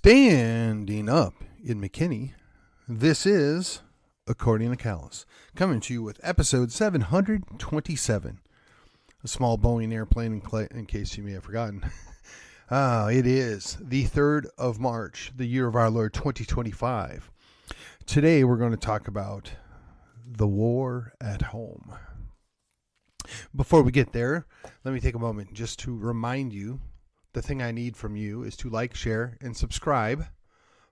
Standing up in McKinney, this is According to Callus, coming to you with episode 727. A small Boeing airplane, in case you may have forgotten. It is the 3rd of March, the year of our Lord 2025. Today we're going to talk about the war at home. Before we get there, let me take a moment just to remind you the thing I need from you is to like, share, and subscribe.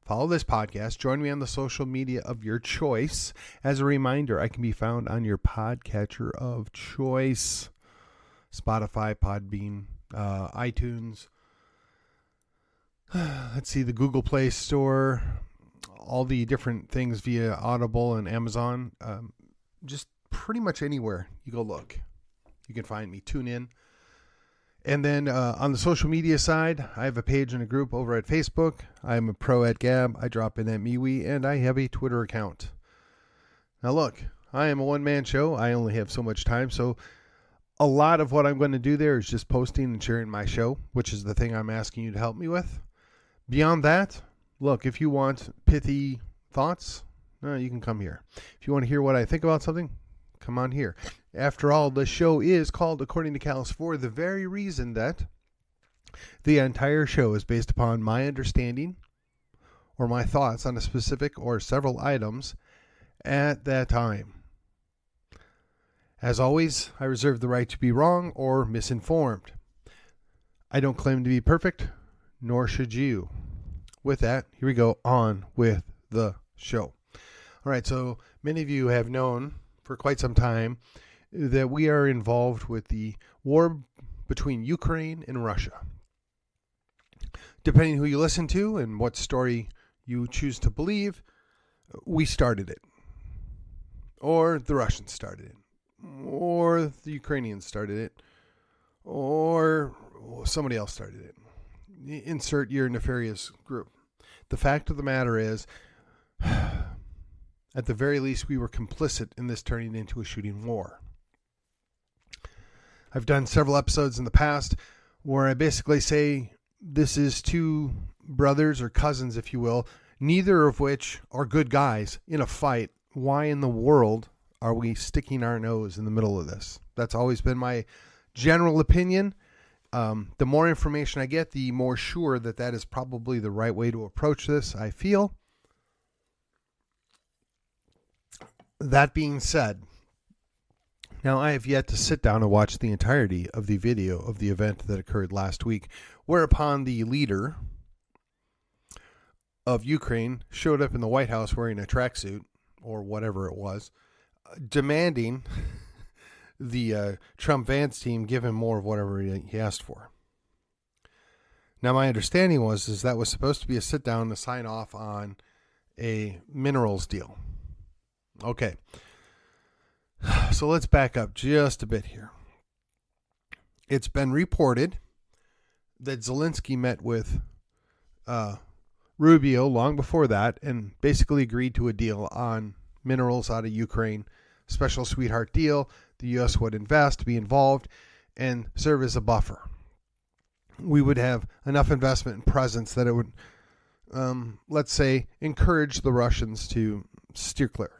Follow this podcast. Join me on the social media of your choice. As a reminder, I can be found on your podcatcher of choice. Spotify, Podbean, iTunes. Let's see, the Google Play Store. All the different things via Audible and Amazon. Just pretty much anywhere you go look, you can find me. Tune in. And then on the social media side, I have a page and a group over at Facebook. I'm a pro at Gab. I drop in at MeWe, and I have a Twitter account. Now look, I am a one-man show. I only have so much time, so a lot of what I'm going to do there is just posting and sharing my show, which is the thing I'm asking you to help me with. Beyond that, look, if you want pithy thoughts, you can come here. If you want to hear what I think about something, come on here. After all, the show is called According to Callus for the very reason that the entire show is based upon my understanding or my thoughts on a specific or several items at that time. As always, I reserve the right to be wrong or misinformed. I don't claim to be perfect, nor should you. With that, here we go on with the show. All right, so many of you have known for quite some time that we are involved with the war between Ukraine and Russia. Depending who you listen to and what story you choose to believe, we started it. Or the Russians started it. Or the Ukrainians started it. Or somebody else started it. Insert your nefarious group. The fact of the matter is, at the very least, we were complicit in this turning into a shooting war. I've done several episodes in the past where I basically say this is two brothers or cousins, if you will, neither of which are good guys in a fight. Why in the world are we sticking our nose in the middle of this? That's always been my general opinion. The more information I get, the more sure that that is probably the right way to approach this, I feel. That being said, now I have yet to sit down and watch the entirety of the video of the event that occurred last week, whereupon the leader of Ukraine showed up in the White House wearing a tracksuit, or whatever it was, demanding the Trump-Vance team give him more of whatever he asked for. Now my understanding is that was supposed to be a sit-down to sign off on a minerals deal. Okay, so let's back up just a bit here. It's been reported that Zelensky met with Rubio long before that and basically agreed to a deal on minerals out of Ukraine, special sweetheart deal. The U.S. would invest, be involved, and serve as a buffer. We would have enough investment and presence that it would, let's say, encourage the Russians to steer clear.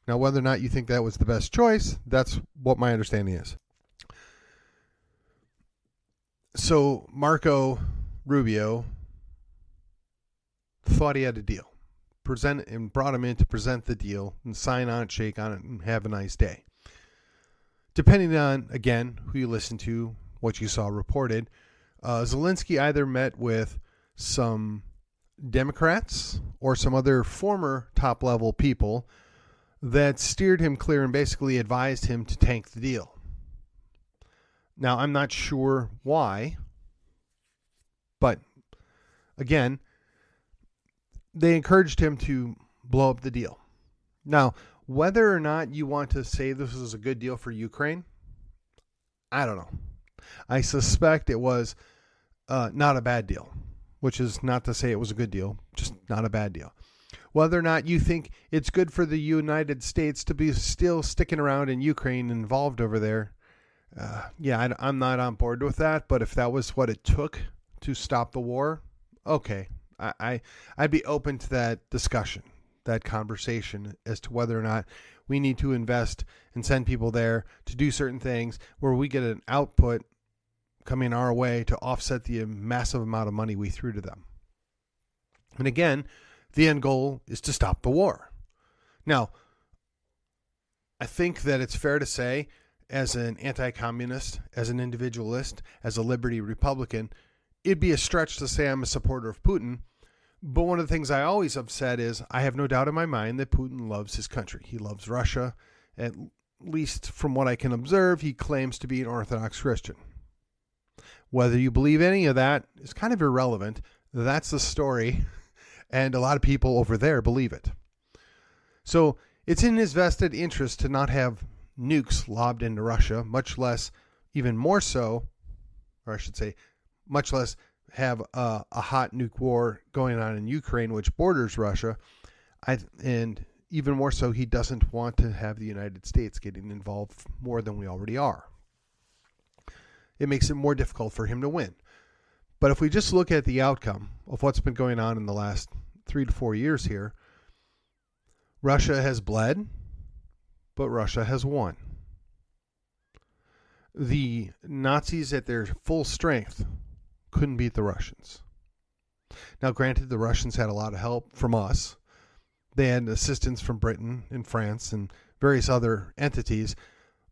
Now, whether or not you think that was the best choice, that's what my understanding is. So Marco Rubio thought he had a deal, and brought him in to present the deal and sign on it, shake on it, and have a nice day. Depending on, again, who you listen to, what you saw reported, Zelensky either met with some Democrats or some other former top-level people that steered him clear and basically advised him to tank the deal. Now, I'm not sure why, but again, they encouraged him to blow up the deal. Now, whether or not you want to say this was a good deal for Ukraine, I don't know. I suspect it was not a bad deal, which is not to say it was a good deal, just not a bad deal. Whether or not you think it's good for the United States to be still sticking around in Ukraine, involved over there, I'm not on board with that. But if that was what it took to stop the war, okay, I'd be open to that discussion, that conversation as to whether or not we need to invest and send people there to do certain things where we get an output coming our way to offset the massive amount of money we threw to them. And again, the end goal is to stop the war. Now, I think that it's fair to say, as an anti-communist, as an individualist, as a liberty Republican, it'd be a stretch to say I'm a supporter of Putin. But one of the things I always have said is I have no doubt in my mind that Putin loves his country. He loves Russia. At least from what I can observe, he claims to be an Orthodox Christian. Whether you believe any of that is kind of irrelevant. That's the story. And a lot of people over there believe it. So it's in his vested interest to not have nukes lobbed into Russia, much less, even more so, or I should say, much less have a hot nuke war going on in Ukraine, which borders Russia. And even more so, he doesn't want to have the United States getting involved more than we already are. It makes it more difficult for him to win. But if we just look at the outcome of what's been going on in the last 3 to 4 years here, Russia has bled, but Russia has won. The Nazis at their full strength couldn't beat the Russians. Now, granted, the Russians had a lot of help from us. They had assistance from Britain and France and various other entities,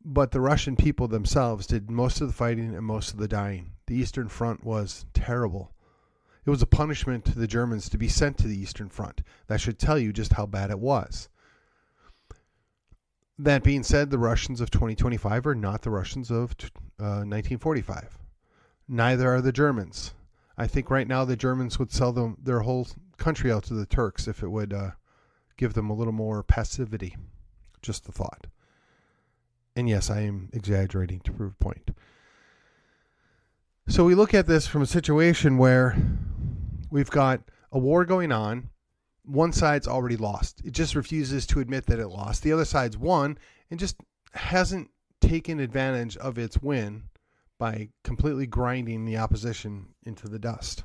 but the Russian people themselves did most of the fighting and most of the dying. The Eastern Front was terrible. It was a punishment to the Germans to be sent to the Eastern Front. That should tell you just how bad it was. That being said, the Russians of 2025 are not the Russians of 1945. Neither are the Germans. I think right now the Germans would sell their whole country out to the Turks if it would give them a little more passivity. Just a thought. And yes, I am exaggerating to prove a point. So we look at this from a situation where we've got a war going on. One side's already lost. It just refuses to admit that it lost. The other side's won and just hasn't taken advantage of its win by completely grinding the opposition into the dust.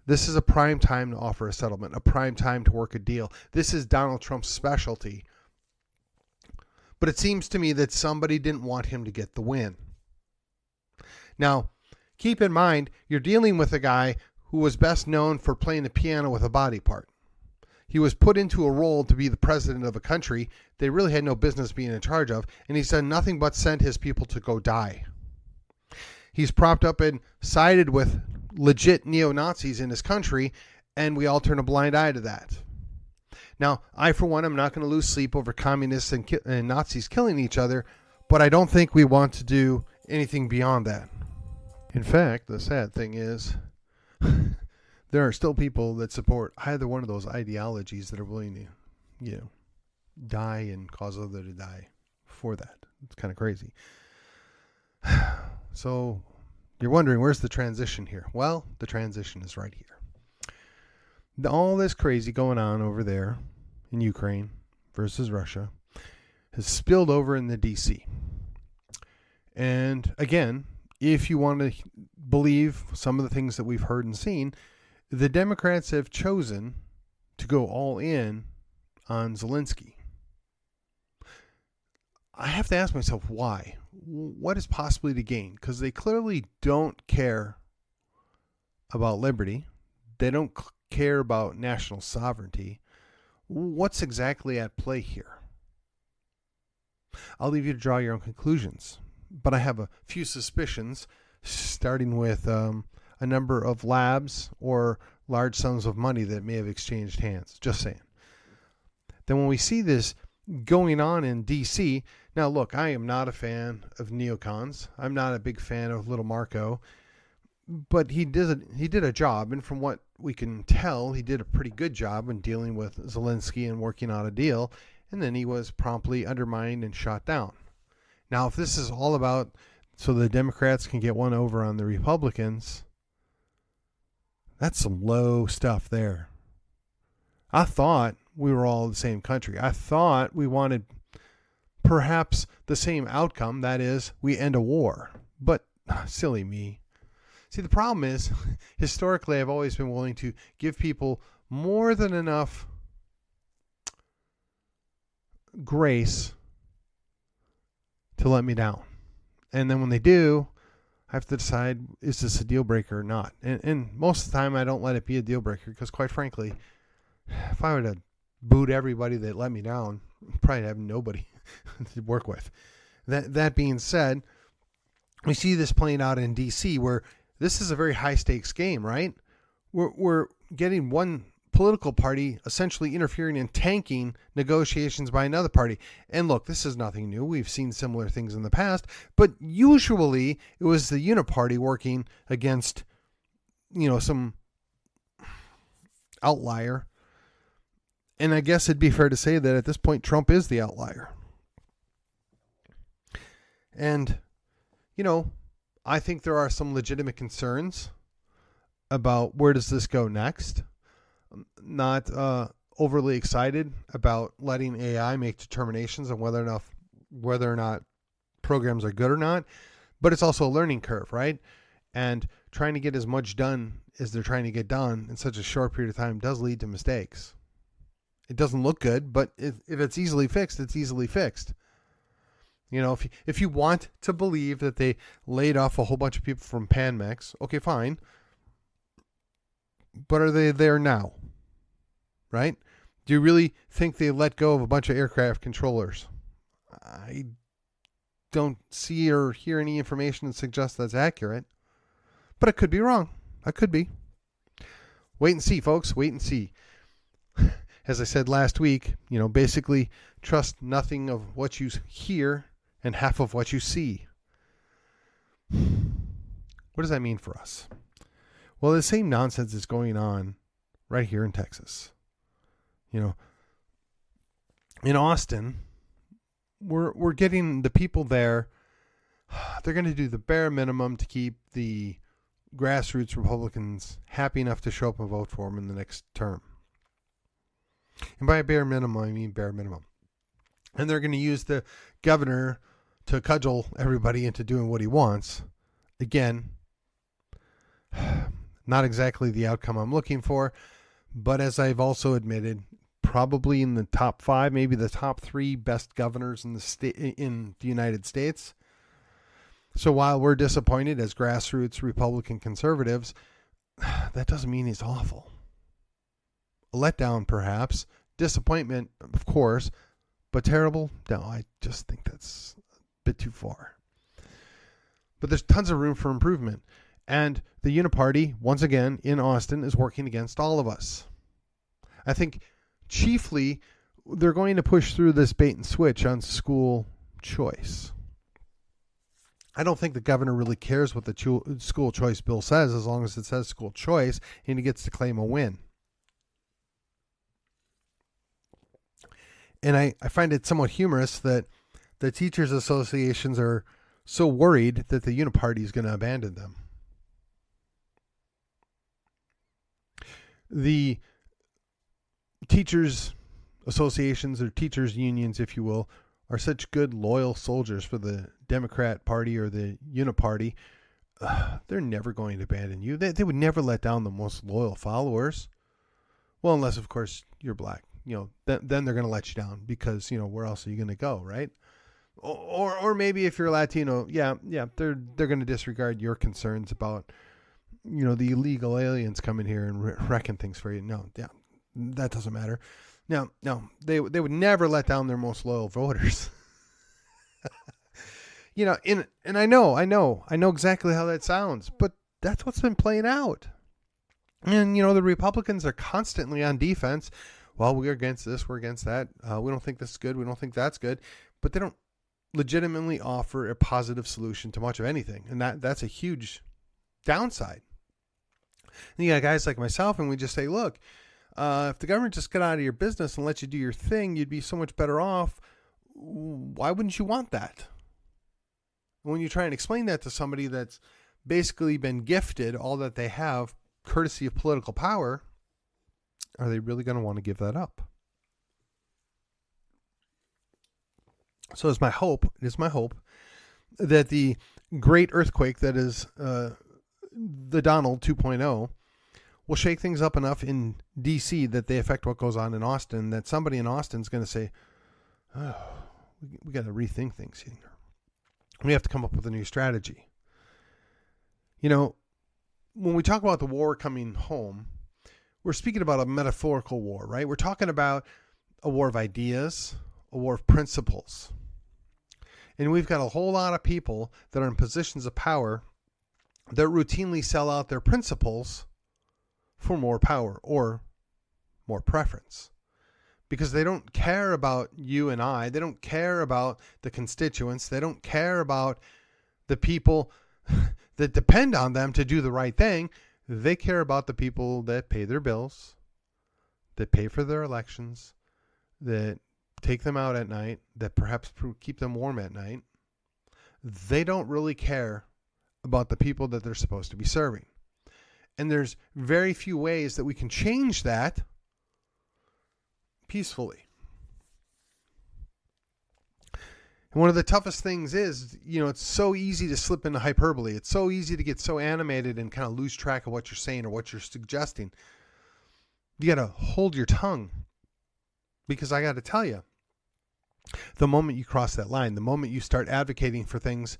This is a prime time to offer a settlement, a prime time to work a deal. This is Donald Trump's specialty. But it seems to me that somebody didn't want him to get the win. Now, keep in mind, you're dealing with a guy who was best known for playing the piano with a body part. He was put into a role to be the president of a country they really had no business being in charge of, and he's done nothing but send his people to go die. He's propped up and sided with legit neo-Nazis in his country, and we all turn a blind eye to that. Now, I, for one, am not going to lose sleep over communists and Nazis killing each other, but I don't think we want to do anything beyond that. In fact, the sad thing is there are still people that support either one of those ideologies that are willing to, die and cause others to die for that. It's kind of crazy. So you're wondering, where's the transition here? Well, the transition is right here. All this crazy going on over there in Ukraine versus Russia has spilled over in the DC. And again, if you want to believe some of the things that we've heard and seen, the Democrats have chosen to go all in on Zelensky. I have to ask myself why. What is possibly to gain? Because they clearly don't care about liberty. They don't care about national sovereignty. What's exactly at play here? I'll leave you to draw your own conclusions. But I have a few suspicions, starting with a number of labs or large sums of money that may have exchanged hands. Just saying. Then when we see this going on in D.C., now look, I am not a fan of neocons. I'm not a big fan of Little Marco. But he did a job, and from what we can tell, he did a pretty good job in dealing with Zelensky and working out a deal, and then he was promptly undermined and shot down. Now, if this is all about so the Democrats can get one over on the Republicans, that's some low stuff there. I thought we were all the same country. I thought we wanted perhaps the same outcome, that is, we end a war. But silly me. See, the problem is, historically, I've always been willing to give people more than enough grace to let me down. And then when they do, I have to decide, is this a deal breaker or not? And most of the time, I don't let it be a deal breaker because, quite frankly, if I were to boot everybody that let me down, I'd probably have nobody to work with. That being said, we see this playing out in D.C., where this is a very high-stakes game, right? We're getting one political party essentially interfering and tanking negotiations by another party. And look, this is nothing new. We've seen similar things in the past, but usually it was the uniparty working against, some outlier. And I guess it'd be fair to say that at this point, Trump is the outlier. And, I think there are some legitimate concerns about where does this go next. I'm not overly excited about letting AI make determinations on whether or not programs are good or not, but it's also a learning curve, right? And trying to get as much done as they're trying to get done in such a short period of time does lead to mistakes. It doesn't look good, but if it's easily fixed, it's easily fixed. If you want to believe that they laid off a whole bunch of people from Panmex, okay, fine. But are they there now? Right? Do you really think they let go of a bunch of aircraft controllers? I don't see or hear any information that suggests that's accurate. But I could be wrong. I could be. Wait and see, folks. Wait and see. As I said last week, basically trust nothing of what you hear and half of what you see. What does that mean for us? Well, the same nonsense is going on right here in Texas. In Austin, we're getting the people there. They're going to do the bare minimum to keep the grassroots Republicans happy enough to show up and vote for them in the next term. And by bare minimum, I mean bare minimum. And they're going to use the governor to cudgel everybody into doing what he wants. Again, not exactly the outcome I'm looking for, but as I've also admitted, probably in the top 5, maybe the top 3 best governors in the United States. So while we're disappointed as grassroots Republican conservatives, that doesn't mean he's awful. A letdown, perhaps. Disappointment, of course. But terrible? No, I just think that's a bit too far. But there's tons of room for improvement. And the Uniparty, once again, in Austin, is working against all of us. I think chiefly they're going to push through this bait and switch on school choice. I don't think the governor really cares what the school choice bill says, as long as it says school choice and he gets to claim a win. And I find it somewhat humorous that the teachers' associations are so worried that the Uniparty is going to abandon them. The teachers' associations, or teachers' unions, if you will, are such good, loyal soldiers for the Democrat Party or the Uniparty. They're never going to abandon you. They would never let down the most loyal followers. Well, unless, of course, you're black. Then they're going to let you down because, where else are you going to go, right? Or maybe if you're Latino, they're going to disregard your concerns about, the illegal aliens coming here and wrecking things for you. No, that doesn't matter. No, they would never let down their most loyal voters. And I know exactly how that sounds, but that's what's been playing out. And, the Republicans are constantly on defense. Well, we're against this, we're against that. We don't think this is good, we don't think that's good. But they don't legitimately offer a positive solution to much of anything. And that's a huge downside. And you got guys like myself, and we just say, look, if the government just got out of your business and let you do your thing, you'd be so much better off. Why wouldn't you want that? When you try and explain that to somebody that's basically been gifted all that they have, courtesy of political power, are they really going to want to give that up? So it is my hope that the great earthquake that is the Donald 2.0 will shake things up enough in D.C. that they affect what goes on in Austin, that somebody in Austin is going to say, oh, we got to rethink things here. We have to come up with a new strategy. You know, when we talk about the war coming home, we're speaking about a metaphorical war, right? We're talking about a war of ideas, a war of principles. And we've got a whole lot of people that are in positions of power that routinely sell out their principles for more power or more preference. Because they don't care about you and I. They don't care about the constituents. They don't care about the people that depend on them to do the right thing. They care about the people that pay their bills, that pay for their elections, that take them out at night, that perhaps keep them warm at night. They don't really care about the people that they're supposed to be serving. And there's very few ways that we can change that peacefully. And one of the toughest things is, it's so easy to slip into hyperbole. It's so easy to get so animated and kind of lose track of what you're saying or what you're suggesting. You got to hold your tongue, because I got to tell you, the moment you cross that line, the moment you start advocating for things,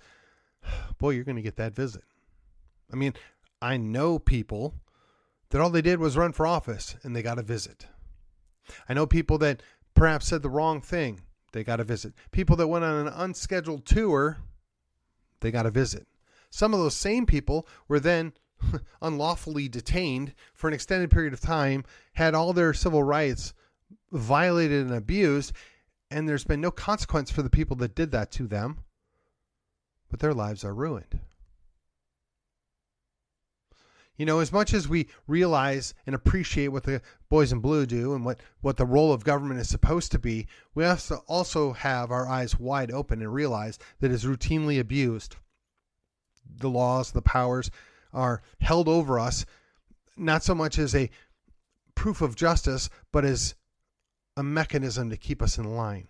boy, you're going to get that visit. I mean, I know people that all they did was run for office and they got a visit. I know people that perhaps said the wrong thing. They got a visit. People that went on an unscheduled tour, they got a visit. Some of those same people were then unlawfully detained for an extended period of time, had all their civil rights violated and abused, and there's been no consequence for the people that did that to them, but their lives are ruined. As much as we realize and appreciate what the boys in blue do and what the role of government is supposed to be, we have to also have our eyes wide open and realize that it's routinely abused. The laws, the powers are held over us, not so much as a proof of justice, but as a mechanism to keep us in line.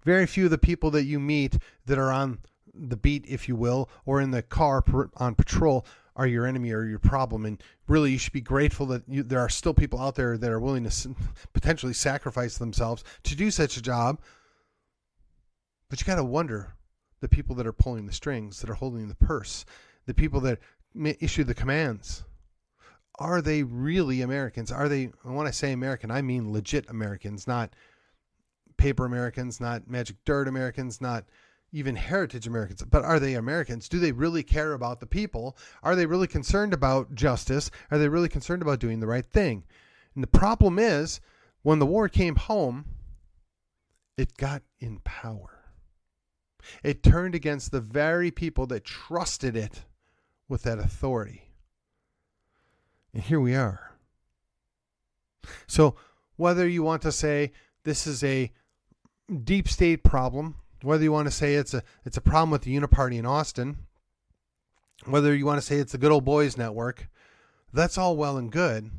Very few of the people that you meet that are on the beat, if you will, or in the car on patrol are your enemy or your problem. And really, you should be grateful that there are still people out there that are willing to potentially sacrifice themselves to do such a job. But you got to wonder, the people that are pulling the strings, that are holding the purse, the people that issue the commands, are they really Americans? Are they, when I say American, I mean legit Americans, not paper Americans, not magic dirt Americans, not even heritage Americans, but are they Americans? Do they really care about the people? Are they really concerned about justice? Are they really concerned about doing the right thing? And the problem is, when the war came home, it got in power. It turned against the very people that trusted it with that authority. And here we are. So whether you want to say this is a deep state problem, whether you want to say it's a problem with the Uniparty in Austin, whether you want to say it's the good old boys network, that's all well and good.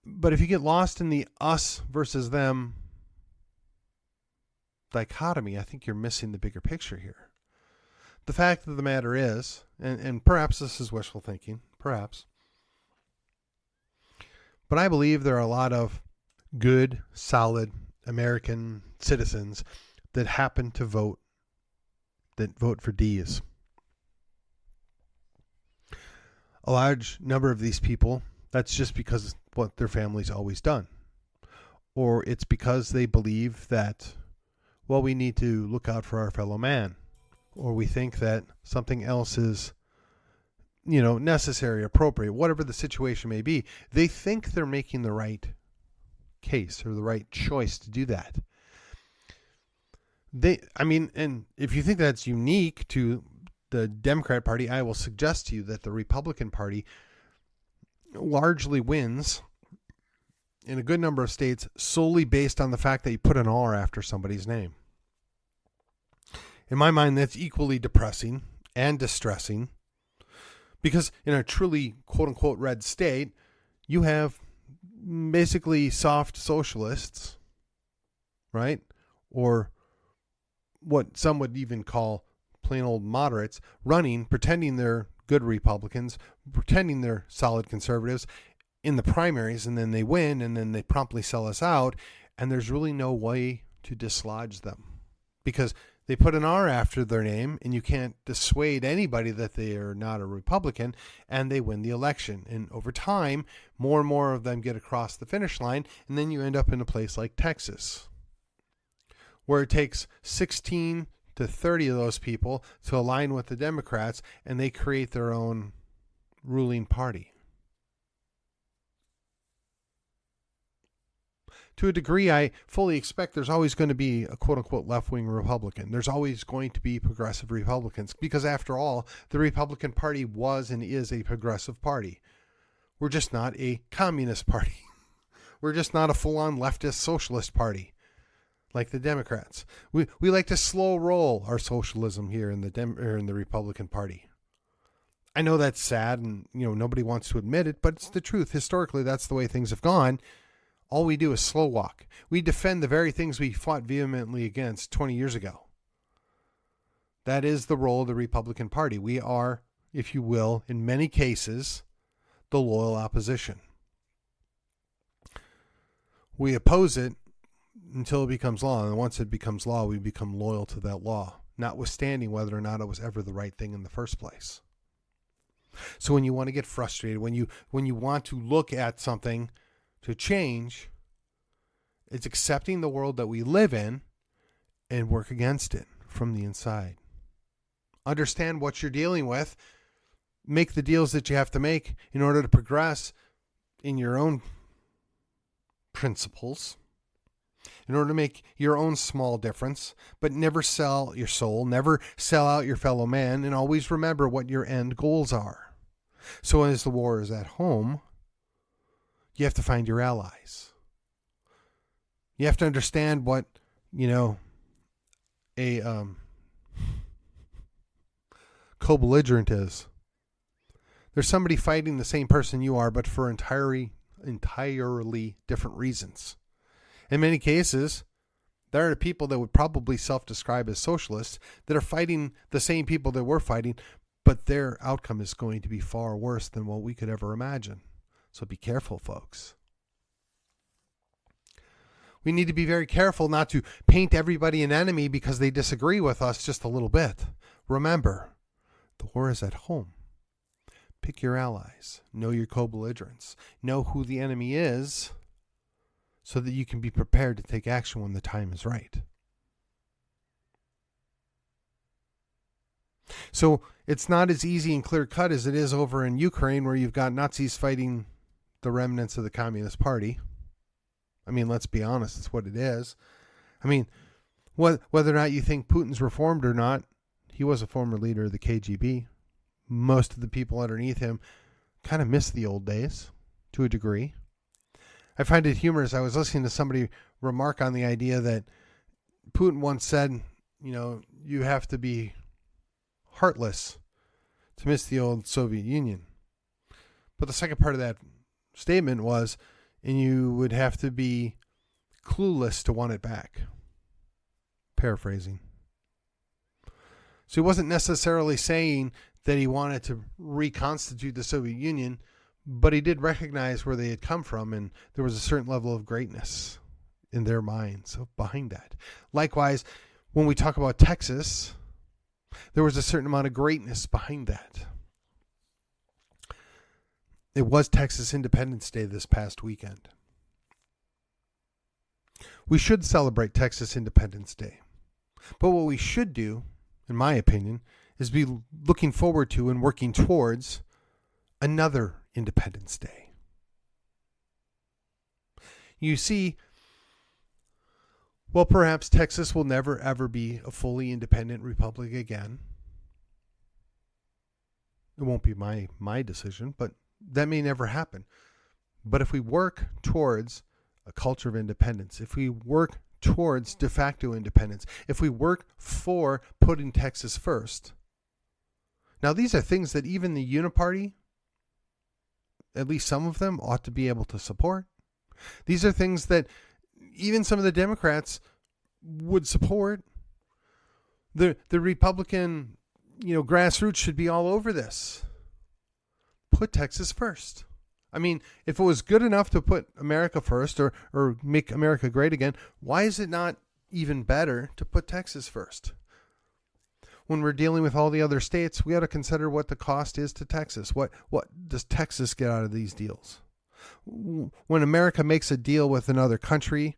But if you get lost in the us versus them dichotomy, I think you're missing the bigger picture here. The fact of the matter is, and perhaps this is wishful thinking, perhaps, but I believe there are a lot of good, solid American citizens that happen to vote for D's. A large number of these people, that's just because it's what their family's always done. Or it's because they believe that, well, we need to look out for our fellow man. Or we think that something else is, necessary, appropriate, whatever the situation may be. They think they're making the right case or the right choice to do that. And if you think that's unique to the Democrat Party, I will suggest to you that the Republican Party largely wins in a good number of states solely based on the fact that you put an R after somebody's name. In my mind, that's equally depressing and distressing, because in a truly quote-unquote red state, you have basically soft socialists, right? Or what some would even call plain old moderates running, pretending they're good Republicans, pretending they're solid conservatives in the primaries, and then they win, and then they promptly sell us out, and there's really no way to dislodge them because they put an R after their name, and you can't dissuade anybody that they are not a Republican, and they win the election. And over time, more and more of them get across the finish line, and then you end up in a place like Texas, where it takes 16 to 30 of those people to align with the Democrats, and they create their own ruling party. To a degree, I fully expect there's always going to be a quote-unquote left-wing Republican. There's always going to be progressive Republicans because, after all, the Republican Party was and is a progressive party. We're just not a communist party. We're just not a full-on leftist socialist party like the Democrats. We like to slow roll our socialism here in the Republican Party. I know that's sad, and nobody wants to admit it, but it's the truth. Historically, that's the way things have gone. All we do is slow walk. We defend the very things we fought vehemently against 20 years ago. That is the role of the Republican Party. We are, if you will, in many cases, the loyal opposition. We oppose it until it becomes law, and once it becomes law, we become loyal to that law, notwithstanding whether or not it was ever the right thing in the first place. So when you want to get frustrated, when you want to look at something to change, it's accepting the world that we live in and work against it from the inside. Understand what you're dealing with. Make the deals that you have to make in order to progress in your own principles, in order to make your own small difference, but never sell your soul, never sell out your fellow man, and always remember what your end goals are. So as the war is at home, you have to find your allies. You have to understand what, a co-belligerent is. There's somebody fighting the same person you are, but for entirely different reasons. In many cases, there are people that would probably self-describe as socialists that are fighting the same people that we're fighting, but their outcome is going to be far worse than what we could ever imagine. So be careful, folks. We need to be very careful not to paint everybody an enemy because they disagree with us just a little bit. Remember, the war is at home. Pick your allies. Know your co-belligerents. Know who the enemy is so that you can be prepared to take action when the time is right. So it's not as easy and clear-cut as it is over in Ukraine, where you've got Nazis fighting the remnants of the Communist Party. I mean, let's be honest, it's what it is. I mean, whether or not you think Putin's reformed or not, he was a former leader of the KGB. Most of the people underneath him kind of miss the old days to a degree. I find it humorous. I was listening to somebody remark on the idea that Putin once said, you have to be heartless to miss the old Soviet Union. But the second part of that statement was, and you would have to be clueless to want it back. Paraphrasing. So he wasn't necessarily saying that he wanted to reconstitute the Soviet Union, but he did recognize where they had come from, and there was a certain level of greatness in their minds behind that. Likewise, when we talk about Texas, there was a certain amount of greatness behind that. It was Texas Independence Day this past weekend. We should celebrate Texas Independence Day. But what we should do, in my opinion, is be looking forward to and working towards another Independence Day. You see, well, perhaps Texas will never, ever be a fully independent republic again. It won't be my decision, but that may never happen. But if we work towards a culture of independence, if we work towards de facto independence, if we work for putting Texas first. Now, these are things that even the Uniparty, at least some of them, ought to be able to support. These are things that even some of the Democrats would support. The Republican, grassroots should be all over this. Put Texas first. I mean, if it was good enough to put America first or make America great again, why is it not even better to put Texas first? When we're dealing with all the other states, we got to consider what the cost is to Texas. What does Texas get out of these deals? When America makes a deal with another country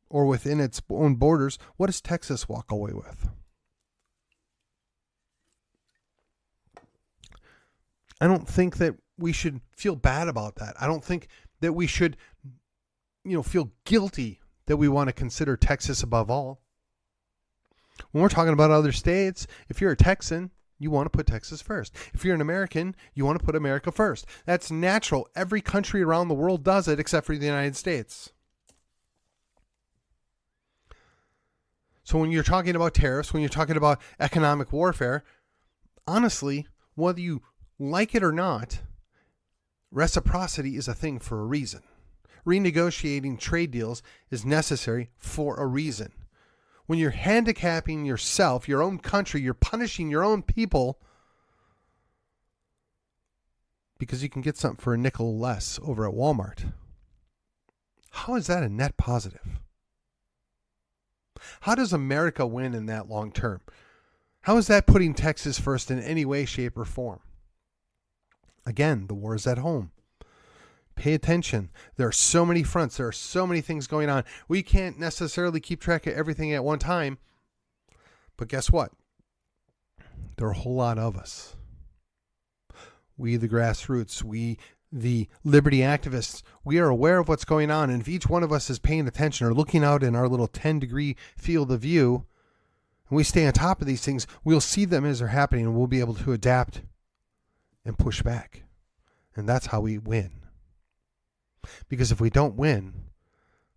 or within its own borders, what does Texas walk away with? I don't think that we should feel bad about that. I don't think that we should, feel guilty that we want to consider Texas above all. When we're talking about other states, if you're a Texan, you want to put Texas first. If you're an American, you want to put America first. That's natural. Every country around the world does it except for the United States. So when you're talking about tariffs, when you're talking about economic warfare, honestly, whether you like it or not, reciprocity is a thing for a reason. Renegotiating trade deals is necessary for a reason. When you're handicapping yourself, your own country, you're punishing your own people because you can get something for a nickel less over at Walmart. How is that a net positive? How does America win in that long term? How is that putting Texas first in any way, shape, or form? Again, the war is at home. Pay attention. There are so many fronts. There are so many things going on. We can't necessarily keep track of everything at one time. But guess what? There are a whole lot of us. We, the grassroots, we, the liberty activists, we are aware of what's going on. And if each one of us is paying attention or looking out in our little 10-degree field of view, and we stay on top of these things, we'll see them as they're happening and we'll be able to adapt and push back. And that's how we win. Because if we don't win,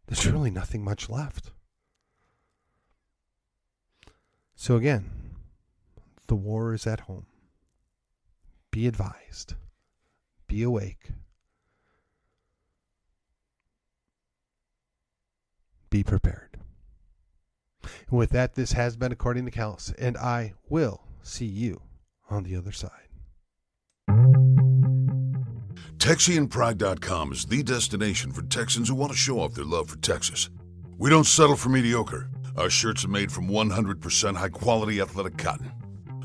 there's really nothing much left. So again, the war is at home. Be advised. Be awake. Be prepared. And with that, this has been According to Callus, and I will see you on the other side. TexianPride.com is the destination for Texans who want to show off their love for Texas. We don't settle for mediocre. Our shirts are made from 100% high-quality athletic cotton.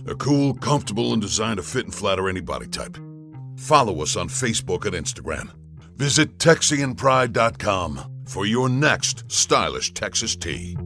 They're cool, comfortable, and designed to fit and flatter any body type. Follow us on Facebook and Instagram. Visit TexianPride.com for your next stylish Texas tee.